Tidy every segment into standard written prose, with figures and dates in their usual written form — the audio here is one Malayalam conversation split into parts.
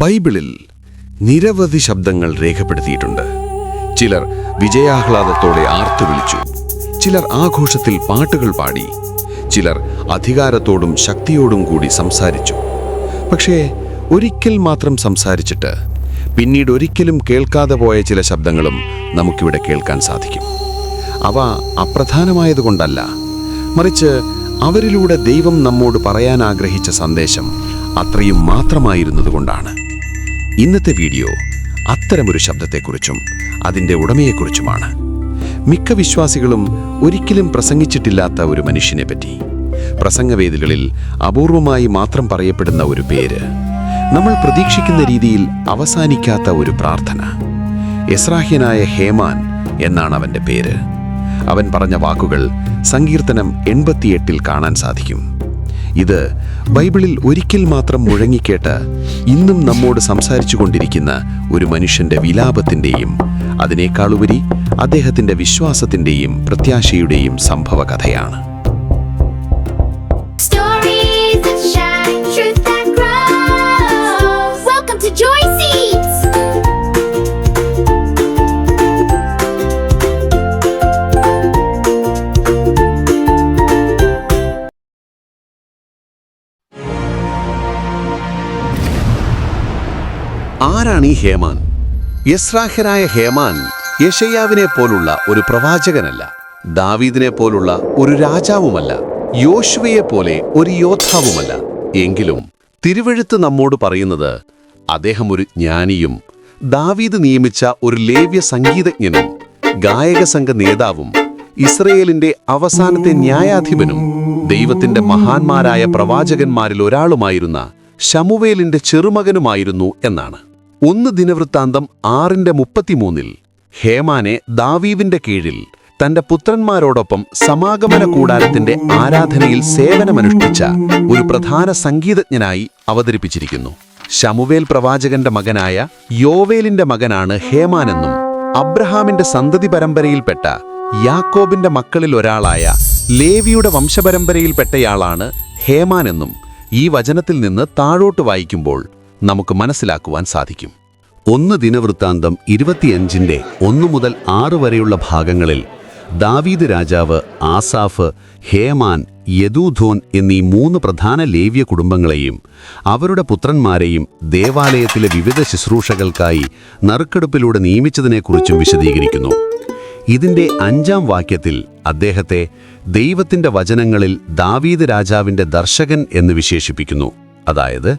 ബൈബിളിൽ നിരവധി ശബ്ദങ്ങൾ രേഖപ്പെടുത്തിയിട്ടുണ്ട്. ചിലർ വിജയാഹ്ലാദത്തോടെ ആർത്തുവിളിച്ചു, ചിലർ ആഘോഷത്തിൽ പാട്ടുകൾ പാടി, ചിലർ അധികാരത്തോടും ശക്തിയോടും കൂടി സംസാരിച്ചു. പക്ഷേ ഒരിക്കൽ മാത്രം സംസാരിച്ചിട്ട് പിന്നീട് ഒരിക്കലും കേൾക്കാതെ പോയ ചില ശബ്ദങ്ങളും നമുക്കിവിടെ കേൾക്കാൻ സാധിക്കും. അവ അപ്രധാനമായതുകൊണ്ടല്ല, മറിച്ച് അവരിലൂടെ ദൈവം നമ്മോട് പറയാൻ ആഗ്രഹിച്ച സന്ദേശം അത്രയും മാത്രമായിരുന്നതുകൊണ്ടാണ്. ഇന്നത്തെ വീഡിയോ അത്തരമൊരു ശബ്ദത്തെക്കുറിച്ചും അതിൻ്റെ ഉടമയെക്കുറിച്ചുമാണ്. മിക്ക വിശ്വാസികളും ഒരിക്കലും പ്രസംഗിച്ചിട്ടില്ലാത്ത ഒരു മനുഷ്യനെ പറ്റി, പ്രസംഗവേദികളിൽ അപൂർവമായി മാത്രം പറയപ്പെടുന്ന ഒരു പേര്, നമ്മൾ പ്രതീക്ഷിക്കുന്ന രീതിയിൽ അവസാനിക്കാത്ത ഒരു പ്രാർത്ഥന. എസ്രാഹ്യനായ ഹേമാൻ എന്നാണ് അവൻ്റെ പേര്. അവൻ പറഞ്ഞ വാക്കുകൾ സങ്കീർത്തനം 88 കാണാൻ സാധിക്കും. ഇത് ബൈബിളിൽ ഒരിക്കൽ മാത്രം മുഴങ്ങിക്കേട്ട് ഇന്നും നമ്മോട് സംസാരിച്ചു കൊണ്ടിരിക്കുന്ന ഒരു മനുഷ്യന്റെ വിലാപത്തിൻ്റെയും അതിനേക്കാളുപരി അദ്ദേഹത്തിൻ്റെ വിശ്വാസത്തിൻ്റെയും പ്രത്യാശയുടെയും സംഭവ കഥയാണ്. ആരാണ് ഈ ഹേമാൻ? എസ്രാഹ്യനായ ഹേമാൻ യെശയ്യാവിനെ പോലുള്ള ഒരു പ്രവാചകനല്ല, ദാവീദിനെ പോലുള്ള ഒരു രാജാവുമല്ല, യോശുവയെ പോലെ ഒരു യോദ്ധാവുമല്ല. എങ്കിലും തിരുവെഴുത്ത് നമ്മോട് പറയുന്നത് അദ്ദേഹം ഒരു ജ്ഞാനിയും ദാവീദ് നിയമിച്ച ഒരു ലേവ്യ സംഗീതജ്ഞനും ഗായക സംഘ നേതാവും ഇസ്രയേലിന്റെ അവസാനത്തെ ന്യായാധിപനും ദൈവത്തിന്റെ മഹാന്മാരായ പ്രവാചകന്മാരിൽ ഒരാളുമായിരുന്ന ശമൂവേലിന്റെ ചെറുമകനുമായിരുന്നു എന്നാണ്. 1 ദിനവൃത്താന്തം 6:33 ഹേമാനെ ദാവീദിന്റെ കീഴിൽ തന്റെ പുത്രന്മാരോടൊപ്പം സമാഗമന കൂടാരത്തിന്റെ ആരാധനയിൽ സേവനമനുഷ്ഠിച്ച ഒരു പ്രധാന സംഗീതജ്ഞനായി അവതരിപ്പിച്ചിരിക്കുന്നു. ശമൂവേൽ പ്രവാചകന്റെ മകനായ യോവേലിന്റെ മകനാണ് ഹേമാനെന്നും അബ്രഹാമിന്റെ സന്തതി പരമ്പരയിൽപ്പെട്ട യാക്കോബിന്റെ മക്കളിൽ ഒരാളായ ലേവിയുടെ വംശപരമ്പരയിൽപ്പെട്ടയാളാണ് ഹേമാനെന്നും ഈ വചനത്തിൽ നിന്ന് താഴോട്ട് വായിക്കുമ്പോൾ നമുക്ക് മനസ്സിലാക്കുവാൻ സാധിക്കും. 1 ദിനവൃത്താന്തം 25:1 മുതൽ 6 വരെയുള്ള ഭാഗങ്ങളിൽ ദാവീദ് രാജാവ് ആസാഫ്, ഹേമാൻ, യെദൂഥോൻ എന്നീ 3 പ്രധാന ലേവ്യ കുടുംബങ്ങളെയും അവരുടെ പുത്രന്മാരെയും ദേവാലയത്തിലെ വിവിധ ശുശ്രൂഷകൾക്കായി നറുക്കെടുപ്പിലൂടെ നിയമിച്ചതിനെക്കുറിച്ചും വിശദീകരിക്കുന്നു. ഇതിൻ്റെ 5-ാം വാക്യത്തിൽ അദ്ദേഹത്തെ ദൈവത്തിൻ്റെ വചനങ്ങളിൽ ദാവീദ് രാജാവിൻ്റെ ദർശകൻ എന്ന് വിശേഷിപ്പിക്കുന്നു. അതായത്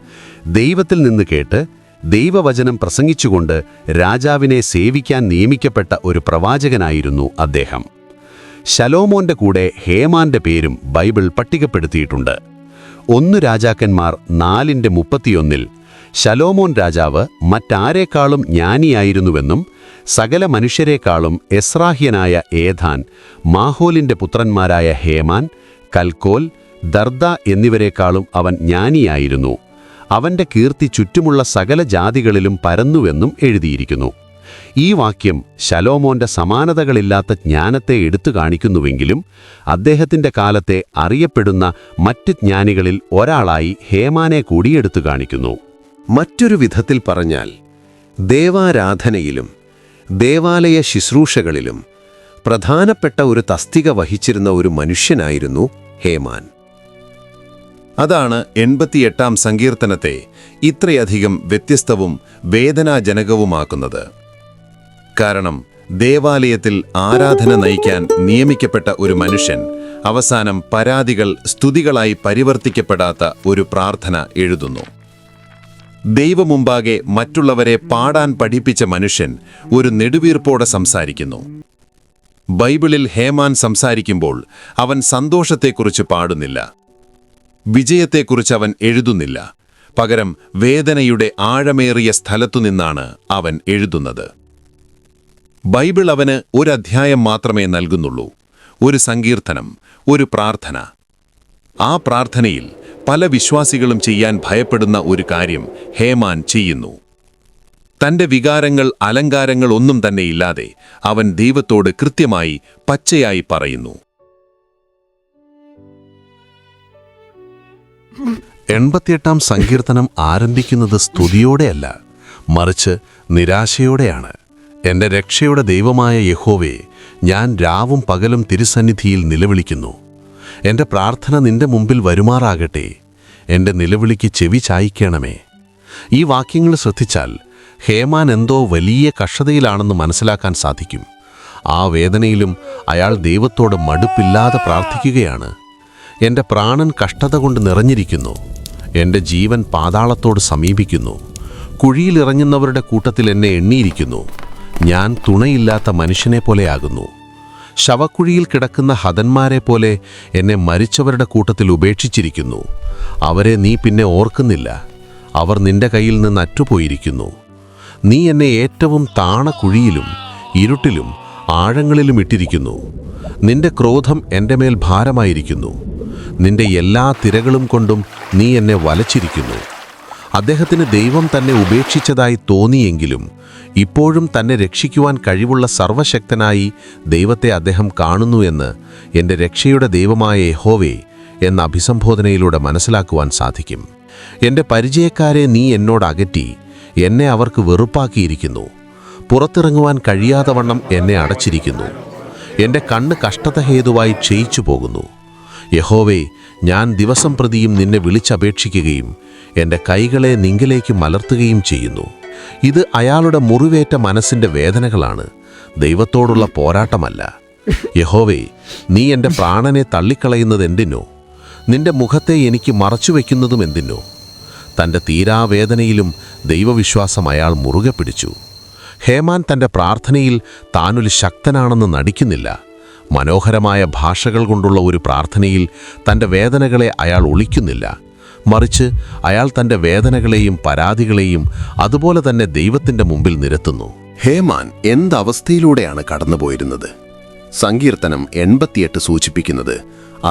ദൈവത്തിൽ നിന്ന് കേട്ട് ദൈവവചനം പ്രസംഗിച്ചുകൊണ്ട് രാജാവിനെ സേവിക്കാൻ നിയമിക്കപ്പെട്ട ഒരു പ്രവാചകനായിരുന്നു അദ്ദേഹം. ശലോമോന്റെ കൂടെ ഹേമാന്റെ പേരും ബൈബിൾ പട്ടികപ്പെടുത്തിയിട്ടുണ്ട്. 1 രാജാക്കന്മാർ 4:31 ശലോമോൻ രാജാവ് മറ്റാരേക്കാളും ജ്ഞാനിയായിരുന്നുവെന്നും സകല മനുഷ്യരെക്കാളും എസ്രാഹ്യനായ ഏഥാൻ, മാഹോലിന്റെ പുത്രന്മാരായ ഹേമാൻ, കൽക്കോൽ, ദർദ എന്നിവരെക്കാളും അവൻ ജ്ഞാനിയായിരുന്നു. അവന്റെ കീർത്തി ചുറ്റുമുള്ള സകല ജാതികളിലും പരന്നുവെന്നും എഴുതിയിരിക്കുന്നു. ഈ വാക്യം ശലോമോന്റെ സമാനതകളില്ലാത്ത ജ്ഞാനത്തെ എടുത്തു കാണിക്കുന്നുവെങ്കിലും അദ്ദേഹത്തിന്റെ കാലത്തെ അറിയപ്പെടുന്ന മറ്റ് ജ്ഞാനികളിൽ ഒരാളായി ഹേമാനെ കൂടി എടുത്തു കാണിക്കുന്നു. മറ്റൊരു വിധത്തിൽ പറഞ്ഞാൽ ദേവാരാധനയിലും ദേവാലയ ശുശ്രൂഷകളിലും പ്രധാനപ്പെട്ട ഒരു തസ്തിക വഹിച്ചിരുന്ന ഒരു മനുഷ്യനായിരുന്നു ഹേമാൻ. അതാണ് 88-ാം സങ്കീർത്തനത്തെ ഇത്രയധികം വ്യത്യസ്തവും വേദനാജനകവുമാക്കുന്നത്. കാരണം ദേവാലയത്തിൽ ആരാധന നയിക്കാൻ നിയമിക്കപ്പെട്ട ഒരു മനുഷ്യൻ അവസാനം പരാതികൾ സ്തുതികളായി പരിവർത്തിക്കപ്പെടാത്ത ഒരു പ്രാർത്ഥന എഴുതുന്നു. ദൈവമുമ്പാകെ മറ്റുള്ളവരെ പാടാൻ പഠിപ്പിച്ച മനുഷ്യൻ ഒരു നെടുവീർപ്പോടെ സംസാരിക്കുന്നു. ബൈബിളിൽ ഹേമാൻ സംസാരിക്കുമ്പോൾ അവൻ സന്തോഷത്തെക്കുറിച്ച് പാടുന്നില്ല, വിജയത്തെക്കുറിച്ച് അവൻ എഴുതുന്നില്ല. പകരം വേദനയുടെ ആഴമേറിയ സ്ഥലത്തുനിന്നാണ് അവൻ എഴുതുന്നത്. ബൈബിൾ അവന് ഒരു അധ്യായം മാത്രമേ നൽകുന്നുള്ളൂ, ഒരു സങ്കീർത്തനം, ഒരു പ്രാർത്ഥന. ആ പ്രാർത്ഥനയിൽ പല വിശ്വാസികളും ചെയ്യാൻ ഭയപ്പെടുന്ന ഒരു കാര്യം ഹേമാൻ ചെയ്യുന്നു. തന്റെ വികാരങ്ങൾ, അലങ്കാരങ്ങൾ ഒന്നും തന്നെ ഇല്ലാതെ അവൻ ദൈവത്തോട് കൃത്യമായി പച്ചയായി പറയുന്നു. 88-ാം സങ്കീർത്തനം ആരംഭിക്കുന്നത് സ്തുതിയോടെയല്ല, മറിച്ച് നിരാശയോടെയാണ്. എൻ്റെ രക്ഷയുടെ ദൈവമായ യഹോവേ, ഞാൻ രാവും പകലും തിരുസന്നിധിയിൽ നിലവിളിക്കുന്നു. എൻ്റെ പ്രാർത്ഥന നിന്റെ മുമ്പിൽ വരുമാറാകട്ടെ. എൻ്റെ നിലവിളിക്ക് ചെവി ചായ്ക്കണമേ. ഈ വാക്യങ്ങൾ ശ്രദ്ധിച്ചാൽ ഹേമാൻ എന്തോ വലിയ കഷ്ടതയിലാണെന്ന് മനസ്സിലാക്കാൻ സാധിക്കും. ആ വേദനയിലും അയാൾ ദൈവത്തോട് മടുപ്പില്ലാതെ പ്രാർത്ഥിക്കുകയാണ്. എൻ്റെ പ്രാണൻ കഷ്ടത കൊണ്ട് നിറഞ്ഞിരിക്കുന്നു. എൻ്റെ ജീവൻ പാതാളത്തോട് സമീപിക്കുന്നു. കുഴിയിലിറങ്ങുന്നവരുടെ കൂട്ടത്തിൽ എന്നെ എണ്ണിയിരിക്കുന്നു. ഞാൻ തുണയില്ലാത്ത മനുഷ്യനെ പോലെയാകുന്നു. ശവക്കുഴിയിൽ കിടക്കുന്ന ഹതന്മാരെ പോലെ എന്നെ മരിച്ചവരുടെ കൂട്ടത്തിൽ ഉപേക്ഷിച്ചിരിക്കുന്നു. അവരെ നീ പിന്നെ ഓർക്കുന്നില്ല. അവർ നിന്റെ കയ്യിൽ നിന്ന് അറ്റുപോയിരിക്കുന്നു. നീ എന്നെ ഏറ്റവും താണ കുഴിയിലും ഇരുട്ടിലും ആഴങ്ങളിലും ഇട്ടിരിക്കുന്നു. നിന്റെ ക്രോധം എൻ്റെ മേൽ ഭാരമായിരിക്കുന്നു. നിന്റെ എല്ലാ തിരകളും കൊണ്ടും നീ എന്നെ വലച്ചിരിക്കുന്നു. അദ്ദേഹത്തിന് ദൈവം തന്നെ ഉപേക്ഷിച്ചതായി തോന്നിയെങ്കിലും ഇപ്പോഴും തന്നെ രക്ഷിക്കുവാൻ കഴിവുള്ള സർവശക്തനായി ദൈവത്തെ അദ്ദേഹം കാണുന്നു എന്ന് എൻ്റെ രക്ഷയുടെ ദൈവമായ യഹോവേ എന്ന അഭിസംബോധനയിലൂടെ മനസ്സിലാക്കുവാൻ സാധിക്കും. എൻ്റെ പരിചയക്കാരെ നീ എന്നോട് അകറ്റി എന്നെ അവർക്ക് വെറുപ്പാക്കിയിരിക്കുന്നു. പുറത്തിറങ്ങുവാൻ കഴിയാതെ വണ്ണം എന്നെ അടച്ചിരിക്കുന്നു. എൻ്റെ കണ്ണ് കഷ്ടത ഹേതുവായി ക്ഷയിച്ചു പോകുന്നു. യഹോവേ, ഞാൻ ദിവസം പ്രതിയും നിന്നെ വിളിച്ചപേക്ഷിക്കുകയും എൻ്റെ കൈകളെ നിങ്കിലേക്ക് മലർത്തുകയും ചെയ്യുന്നു. ഇത് അയാളുടെ മുറിവേറ്റ മനസ്സിൻ്റെ വേദനകളാണ്, ദൈവത്തോടുള്ള പോരാട്ടമല്ല. യഹോവേ, നീ എൻ്റെ പ്രാണനെ തള്ളിക്കളയുന്നത് എന്തിനോ? നിന്റെ മുഖത്തെ എനിക്ക് മറച്ചുവെക്കുന്നതും എന്തിനോ? തൻ്റെ തീരാവേദനയിലും ദൈവവിശ്വാസം അയാൾ മുറുകെ പിടിച്ചു. ഹേമാൻ തൻ്റെ പ്രാർത്ഥനയിൽ താനൊരു ശക്തനാണെന്ന് നടിക്കുന്നില്ല. മനോഹരമായ ഭാഷകൾ കൊണ്ടുള്ള ഒരു പ്രാർത്ഥനയിൽ തൻ്റെ വേദനകളെ അയാൾ ഒളിക്കുന്നില്ല. മറിച്ച് അയാൾ തൻ്റെ വേദനകളെയും പരാതികളെയും അതുപോലെ തന്നെ ദൈവത്തിൻ്റെ മുമ്പിൽ നിരത്തുന്നു. ഹേമാൻ എന്തവസ്ഥയിലൂടെയാണ് കടന്നുപോയിരുന്നത്? സങ്കീർത്തനം 88 സൂചിപ്പിക്കുന്നത്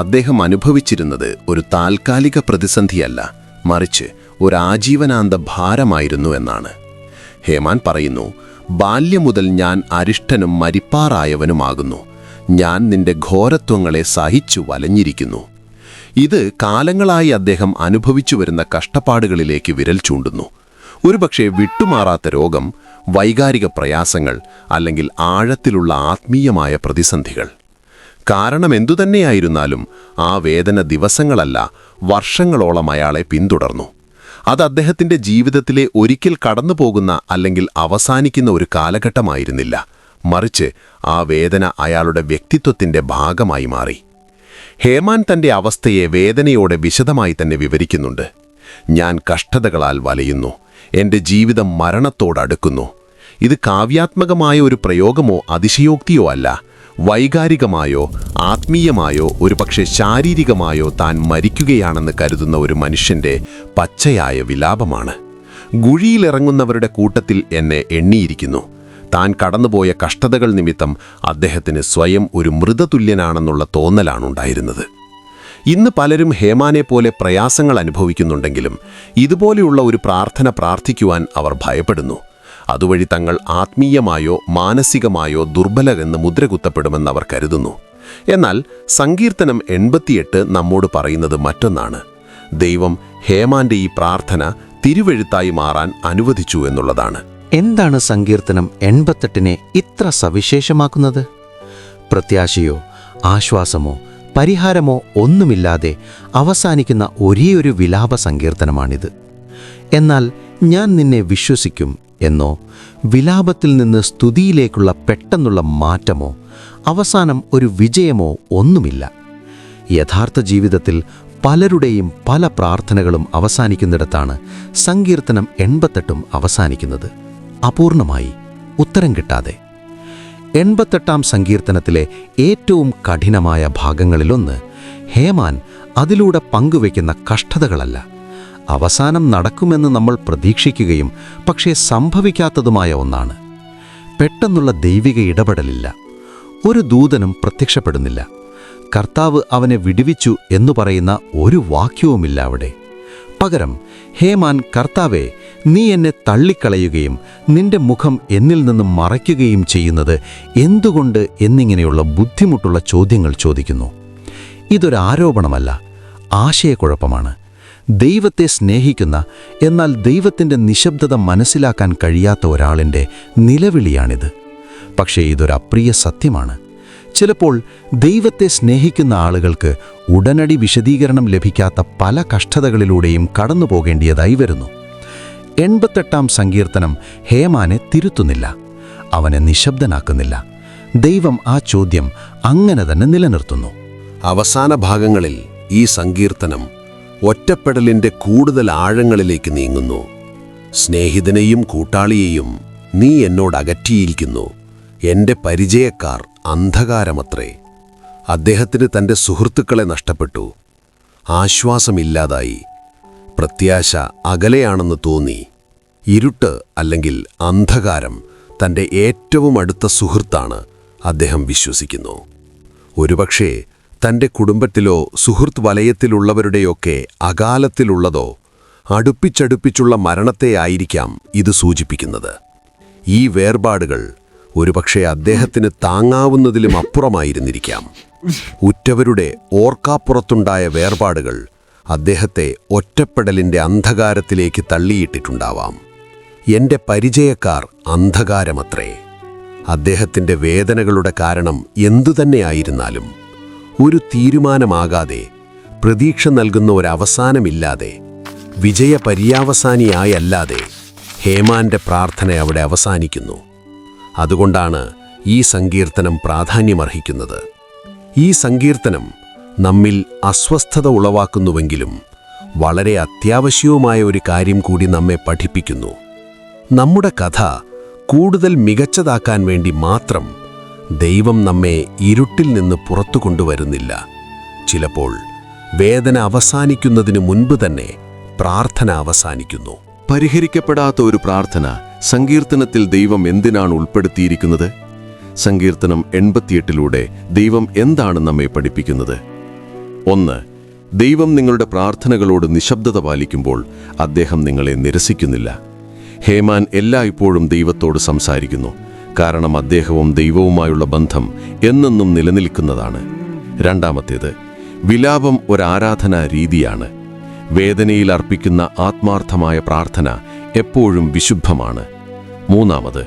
അദ്ദേഹം അനുഭവിച്ചിരുന്നത് ഒരു താൽക്കാലിക പ്രതിസന്ധിയല്ല, മറിച്ച് ഒരു ആജീവനാന്ത ഭാരമായിരുന്നു എന്നാണ്. ഹേമാൻ പറയുന്നു, ബാല്യം മുതൽ ഞാൻ അരിഷ്ടനും മരിപ്പാറായവനുമാകുന്നു. ഞാൻ നിന്റെ ഘോരത്വങ്ങളെ സഹിച്ചു വലഞ്ഞിരിക്കുന്നു. ഇത് കാലങ്ങളായി അദ്ദേഹം അനുഭവിച്ചു വരുന്ന കഷ്ടപ്പാടുകളിലേക്ക് വിരൽ ചൂണ്ടുന്നു. ഒരുപക്ഷെ വിട്ടുമാറാത്ത രോഗം, വൈകാരിക പ്രയാസങ്ങൾ, അല്ലെങ്കിൽ ആഴത്തിലുള്ള ആത്മീയമായ പ്രതിസന്ധികൾ. കാരണം എന്തുതന്നെയായിരുന്നാലും ആ വേദന ദിവസങ്ങളല്ല, വർഷങ്ങളോളം അയാളെ പിന്തുടർന്നു. അത് അദ്ദേഹത്തിൻ്റെ ജീവിതത്തിലെ ഒരിക്കൽ കടന്നുപോകുന്ന അല്ലെങ്കിൽ അവസാനിക്കുന്ന ഒരു കാലഘട്ടമായിരുന്നില്ല, മറിച്ച് ആ വേദന അയാളുടെ വ്യക്തിത്വത്തിൻ്റെ ഭാഗമായി മാറി. ഹേമാൻ തൻ്റെ അവസ്ഥയെ വേദനയോടെ വിശദമായി തന്നെ വിവരിക്കുന്നുണ്ട്. ഞാൻ കഷ്ടതകളാൽ വലയുന്നു. എൻ്റെ ജീവിതം മരണത്തോടടുക്കുന്നു. ഇത് കാവ്യാത്മകമായ ഒരു പ്രയോഗമോ അതിശയോക്തിയോ അല്ല. വൈകാരികമായോ ആത്മീയമായോ ഒരുപക്ഷെ ശാരീരികമായോ താൻ മരിക്കുകയാണെന്ന് കരുതുന്ന ഒരു മനുഷ്യൻ്റെ പച്ചയായ വിലാപമാണ്. ഗുഴിയിലിറങ്ങുന്നവരുടെ കൂട്ടത്തിൽ എന്നെ എണ്ണിയിരിക്കുന്നു. താൻ കടന്നുപോയ കഷ്ടതകൾ നിമിത്തം അദ്ദേഹത്തിന് സ്വയം ഒരു മൃതതുല്യനാണെന്നുള്ള തോന്നലാണുണ്ടായിരുന്നത്. ഇന്ന് പലരും ഹേമാനെ പോലെ പ്രയാസങ്ങൾ അനുഭവിക്കുന്നുണ്ടെങ്കിലും ഇതുപോലെയുള്ള ഒരു പ്രാർത്ഥന പ്രാർത്ഥിക്കുവാൻ അവർ ഭയപ്പെടുന്നു. അതുവഴി തങ്ങൾ ആത്മീയമായോ മാനസികമായോ ദുർബലരെന്ന് മുദ്രകുത്തപ്പെടുമെന്ന് അവർ കരുതുന്നു. എന്നാൽ സങ്കീർത്തനം 88 നമ്മോട് പറയുന്നത് മറ്റൊന്നാണ്. ദൈവം ഹേമാന്റെ ഈ പ്രാർത്ഥന തിരുവെഴുത്തായി മാറാൻ അനുവദിച്ചു എന്നുള്ളതാണ്. എന്താണ് സങ്കീർത്തനം 88-നെ ഇത്ര സവിശേഷമാക്കുന്നത്? പ്രത്യാശയോ ആശ്വാസമോ പരിഹാരമോ ഒന്നുമില്ലാതെ അവസാനിക്കുന്ന ഒരേയൊരു വിലാപ സങ്കീർത്തനമാണിത്. എന്നാൽ ഞാൻ നിന്നെ വിശ്വസിക്കും എന്നോ വിലാപത്തിൽ നിന്ന് സ്തുതിയിലേക്കുള്ള പെട്ടെന്നുള്ള മാറ്റമോ അവസാനം ഒരു വിജയമോ ഒന്നുമില്ല. യഥാർത്ഥ ജീവിതത്തിൽ പലരുടെയും പല പ്രാർത്ഥനകളും അവസാനിക്കുന്നിടത്താണ് സങ്കീർത്തനം 88 അവസാനിക്കുന്നത്, അപൂർണമായി, ഉത്തരം കിട്ടാതെ. 88-ാം സങ്കീർത്തനത്തിലെ ഏറ്റവും കഠിനമായ ഭാഗങ്ങളിലൊന്ന് ഹേമാൻ അതിലൂടെ പങ്കുവയ്ക്കുന്ന കഷ്ടതകളല്ല, അവസാനം നടക്കുമെന്ന് നമ്മൾ പ്രതീക്ഷിക്കുകയും പക്ഷേ സംഭവിക്കാത്തതുമായ ഒന്നാണ്. പെട്ടെന്നുള്ള ദൈവിക ഇടപെടലില്ല. ഒരു ദൂതനും പ്രത്യക്ഷപ്പെടുന്നില്ല. കർത്താവ് അവനെ വിടുവിച്ചു എന്നു പറയുന്ന ഒരു വാക്യവുമില്ല അവിടെ. പകരം ഹേമാൻ, കർത്താവേ, നീ എന്നെ തള്ളിക്കളയുകയും നിന്റെ മുഖം എന്നിൽ നിന്നും മറയ്ക്കുകയും ചെയ്യുന്നത് എന്തുകൊണ്ട് എന്നിങ്ങനെയുള്ള ബുദ്ധിമുട്ടുള്ള ചോദ്യങ്ങൾ ചോദിക്കുന്നു. ഇതൊരാരോപണമല്ല, ആശയക്കുഴപ്പമാണ്. ദൈവത്തെ സ്നേഹിക്കുന്ന, എന്നാൽ ദൈവത്തിൻ്റെ നിശബ്ദത മനസ്സിലാക്കാൻ കഴിയാത്ത ഒരാളിൻ്റെ നിലവിളിയാണിത്. പക്ഷേ ഇതൊരു അപ്രിയ സത്യമാണ്. ചിലപ്പോൾ ദൈവത്തെ സ്നേഹിക്കുന്ന ആളുകൾക്ക് ഉടനടി വിശദീകരണം ലഭിക്കാത്ത പല കഷ്ടതകളിലൂടെയും കടന്നു പോകേണ്ടിയതായി വരുന്നു. 88-ാം സങ്കീർത്തനം ഹേമാനെ തിരുത്തുന്നില്ല, അവനെ നിശബ്ദനാക്കുന്നില്ല. ദൈവം ആ ചോദ്യം അങ്ങനെ തന്നെ നിലനിർത്തുന്നു. അവസാന ഭാഗങ്ങളിൽ ഈ സങ്കീർത്തനം ഒറ്റപ്പെടലിൻ്റെ കൂടുതൽ ആഴങ്ങളിലേക്ക് നീങ്ങുന്നു. സ്നേഹിതനെയും കൂട്ടാളിയെയും നീ എന്നോട് അകറ്റിയിരിക്കുന്നു. എൻ്റെ പരിചയക്കാർ അന്ധകാരമത്രേ. അദ്ദേഹത്തിന് തൻ്റെ സുഹൃത്തുക്കളെ നഷ്ടപ്പെട്ടു. ആശ്വാസമില്ലാതായി. പ്രത്യാശ അകലെയാണെന്ന് തോന്നി. ഇരുട്ട് അല്ലെങ്കിൽ അന്ധകാരം തൻ്റെ ഏറ്റവും അടുത്ത സുഹൃത്താണ് അദ്ദേഹം വിശ്വസിക്കുന്നു. ഒരുപക്ഷേ തൻ്റെ കുടുംബത്തിലോ സുഹൃത്ത് വലയത്തിലുള്ളവരുടെയൊക്കെ അകാലത്തിലുള്ളതോ അടുപ്പിച്ചടുപ്പിച്ചുള്ള മരണത്തെ ആയിരിക്കാം ഇത് സൂചിപ്പിക്കുന്നത്. ഈ വേർപാടുകൾ ഒരുപക്ഷെ അദ്ദേഹത്തിന് താങ്ങാവുന്നതിലും അപ്പുറമായിരുന്നിരിക്കാം. ഉറ്റവരുടെ ഓർക്കാപ്പുറത്തുണ്ടായ വേർപാടുകൾ അദ്ദേഹത്തെ ഒറ്റപ്പെടലിൻ്റെ അന്ധകാരത്തിലേക്ക് തള്ളിയിട്ടിട്ടുണ്ടാവാം. എൻ്റെ പരിചയക്കാർ അന്ധകാരമത്രേ. അദ്ദേഹത്തിൻ്റെ വേദനകളുടെ കാരണം എന്തുതന്നെയായിരുന്നാലും ഒരു തീരുമാനമാകാതെ, പ്രതീക്ഷ നൽകുന്ന ഒരവസാനമില്ലാതെ, വിജയപര്യാവസാനിയായല്ലാതെ ഹേമാൻ്റെ പ്രാർത്ഥന അവിടെ അവസാനിക്കുന്നു. അതുകൊണ്ടാണ് ഈ സങ്കീർത്തനം പ്രാധാന്യമർഹിക്കുന്നത്. ഈ സങ്കീർത്തനം നമ്മിൽ അസ്വസ്ഥത ഉളവാക്കുന്നുവെങ്കിലും വളരെ അത്യാവശ്യവുമായ ഒരു കാര്യം കൂടി നമ്മെ പഠിപ്പിക്കുന്നു. നമ്മുടെ കഥ കൂടുതൽ മികച്ചതാക്കാൻ വേണ്ടി മാത്രം ദൈവം നമ്മെ ഇരുട്ടിൽ നിന്ന് പുറത്തു കൊണ്ടുവരുന്നില്ല. ചിലപ്പോൾ വേദന അവസാനിക്കുന്നതിന് മുൻപ് തന്നെ പ്രാർത്ഥന അവസാനിക്കുന്നു. പരിഹരിക്കപ്പെടാത്ത ഒരു പ്രാർത്ഥന സങ്കീർത്തനത്തിൽ ദൈവം എന്തിനാണ് ഉൾപ്പെടുത്തിയിരിക്കുന്നത്? സങ്കീർത്തനം 88-ലൂടെ ദൈവം എന്താണ് നമ്മെ പഠിപ്പിക്കുന്നത്? 1. ദൈവം നിങ്ങളുടെ പ്രാർത്ഥനകളോട് നിശബ്ദത പാലിക്കുമ്പോൾ അദ്ദേഹം നിങ്ങളെ നിരസിക്കുന്നില്ല. ഹേമാൻ എല്ലായ്പ്പോഴും ദൈവത്തോട് സംസാരിക്കുന്നു, കാരണം അദ്ദേഹവും ദൈവവുമായുള്ള ബന്ധം എന്നെന്നും നിലനിൽക്കുന്നതാണ്. 2. വിലാപം ഒരാരാധനാ രീതിയാണ്. വേദനയിൽ അർപ്പിക്കുന്ന ആത്മാർത്ഥമായ പ്രാർത്ഥന എപ്പോഴും വിശുദ്ധമാണ്. 3.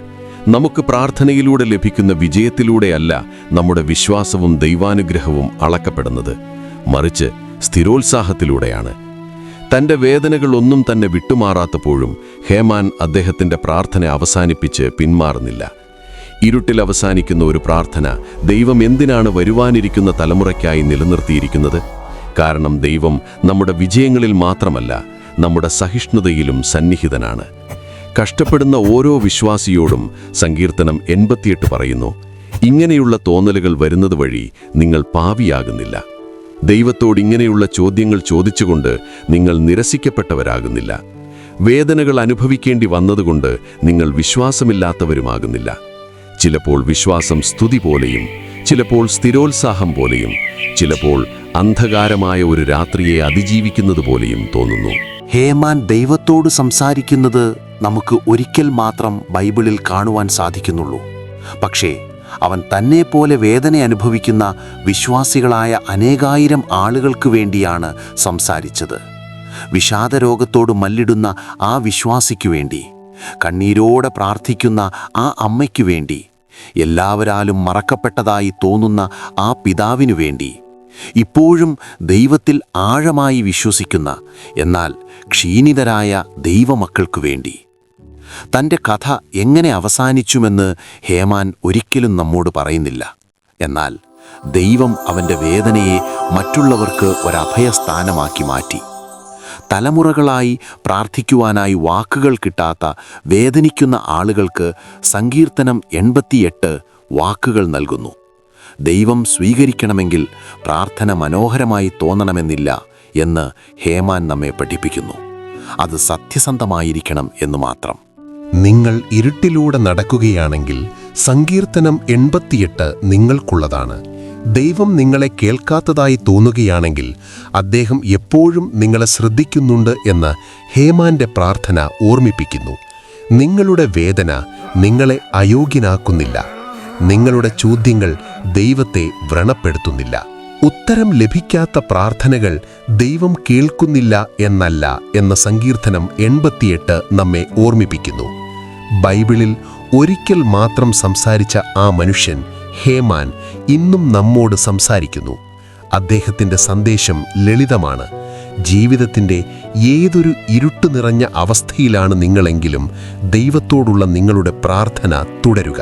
നമുക്ക് പ്രാർത്ഥനയിലൂടെ ലഭിക്കുന്ന വിജയത്തിലൂടെയല്ല നമ്മുടെ വിശ്വാസവും ദൈവാനുഗ്രഹവും അളക്കപ്പെടുന്നത്, മറിച്ച് സ്ഥിരോത്സാഹത്തിലൂടെയാണ്. തൻ്റെ വേദനകളൊന്നും തന്നെ വിട്ടുമാറാത്തപ്പോഴും ഹേമാൻ അദ്ദേഹത്തിൻ്റെ പ്രാർത്ഥന അവസാനിപ്പിച്ച് പിന്മാറുന്നില്ല. ഇരുട്ടിൽ അവസാനിക്കുന്ന ഒരു പ്രാർത്ഥന ദൈവം എന്തിനാണ് വരുവാനിരിക്കുന്ന തലമുറയ്ക്കായി നിലനിർത്തിയിരിക്കുന്നത്? കാരണം ദൈവം നമ്മുടെ വിജയങ്ങളിൽ മാത്രമല്ല, നമ്മുടെ സഹിഷ്ണുതയിലും സന്നിഹിതനാണ്. കഷ്ടപ്പെടുന്ന ഓരോ വിശ്വാസിയോടും സങ്കീർത്തനം 88 പറയുന്നു, ഇങ്ങനെയുള്ള തോന്നലുകൾ വരുന്നത് വഴി നിങ്ങൾ പാപിയാകുന്നില്ല. ദൈവത്തോട് ഇങ്ങനെയുള്ള ചോദ്യങ്ങൾ ചോദിച്ചുകൊണ്ട് നിങ്ങൾ നിരസിക്കപ്പെട്ടവരാകുന്നില്ല. വേദനകൾ അനുഭവിക്കേണ്ടി വന്നതുകൊണ്ട് നിങ്ങൾ വിശ്വാസമില്ലാത്തവരുമാകുന്നില്ല. ചിലപ്പോൾ വിശ്വാസം സ്തുതി പോലെയും, ചിലപ്പോൾ സ്ഥിരോത്സാഹം പോലെയും, ചിലപ്പോൾ അന്ധകാരമായ ഒരു രാത്രിയെ അതിജീവിക്കുന്നത് പോലെയും തോന്നുന്നു. ഹേമാൻ ദൈവത്തോട് സംസാരിക്കുന്നത് നമുക്ക് ഒരിക്കൽ മാത്രം ബൈബിളിൽ കാണുവാൻ സാധിക്കുന്നുള്ളൂ. പക്ഷേ അവൻ തന്നെപ്പോലെ വേദന അനുഭവിക്കുന്ന വിശ്വാസികളായ അനേകായിരം ആളുകൾക്ക് വേണ്ടിയാണ് സംസാരിച്ചത്. വിഷാദരോഗത്തോട് മല്ലിടുന്ന ആ വിശ്വാസിക്കു വേണ്ടി, കണ്ണീരോടെ പ്രാർത്ഥിക്കുന്ന ആ അമ്മയ്ക്കു വേണ്ടി, എല്ലാവരാലും മറക്കപ്പെട്ടതായി തോന്നുന്ന ആ പിതാവിനു വേണ്ടി, ഇപ്പോഴും ദൈവത്തിൽ ആഴമായി വിശ്വസിക്കുന്ന എന്നാൽ ക്ഷീണിതരായ ദൈവമക്കൾക്കു വേണ്ടി. തൻ്റെ കഥ എങ്ങനെ അവസാനിച്ചുമെന്ന് ഹേമാൻ ഒരിക്കലും നമ്മോട് പറയുന്നില്ല. എന്നാൽ ദൈവം അവൻ്റെ വേദനയെ മറ്റുള്ളവർക്ക് ഒരഭയസ്ഥാനമാക്കി മാറ്റി. തലമുറകളായി പ്രാർത്ഥിക്കുവാനായി വാക്കുകൾ കിട്ടാത്ത വേദനിക്കുന്ന ആളുകൾക്ക് സങ്കീർത്തനം 88 വാക്കുകൾ നൽകുന്നു. ദൈവം സ്വീകരിക്കണമെങ്കിൽ പ്രാർത്ഥന മനോഹരമായി തോന്നണമെന്നില്ല എന്ന് ഹേമാൻ നമ്മെ പഠിപ്പിക്കുന്നു. അത് സത്യസന്ധമായിരിക്കണം എന്ന് മാത്രം. നിങ്ങൾ ഇരുട്ടിലൂടെ നടക്കുകയാണെങ്കിൽ സങ്കീർത്തനം 88 നിങ്ങൾക്കുള്ളതാണ്. ദൈവം നിങ്ങളെ കേൾക്കാത്തതായി തോന്നുകയാണെങ്കിൽ അദ്ദേഹം എപ്പോഴും നിങ്ങളെ ശ്രദ്ധിക്കുന്നുണ്ട് എന്ന് ഹേമാന്റെ പ്രാർത്ഥന ഓർമ്മിപ്പിക്കുന്നു. നിങ്ങളുടെ വേദന നിങ്ങളെ അയോഗ്യനാക്കുന്നില്ല. നിങ്ങളുടെ ചോദ്യങ്ങൾ ദൈവത്തെ വ്രണപ്പെടുത്തുന്നില്ല. ഉത്തരം ലഭിക്കാത്ത പ്രാർത്ഥനകൾ ദൈവം കേൾക്കുന്നില്ല എന്നല്ല എന്ന സങ്കീർത്തനം 88 നമ്മെ ഓർമ്മിപ്പിക്കുന്നു. ബൈബിളിൽ ഒരിക്കൽ മാത്രം സംസാരിച്ച ആ മനുഷ്യൻ ഹേമാൻ ഇന്നും നമ്മോട് സംസാരിക്കുന്നു. അദ്ദേഹത്തിൻ്റെ സന്ദേശം ലളിതമാണ്. ജീവിതത്തിൻ്റെ ഏതൊരു ഇരുട്ട് നിറഞ്ഞ അവസ്ഥയിലാണ് നിങ്ങളെങ്കിലും ദൈവത്തോടുള്ള നിങ്ങളുടെ പ്രാർത്ഥന തുടരുക.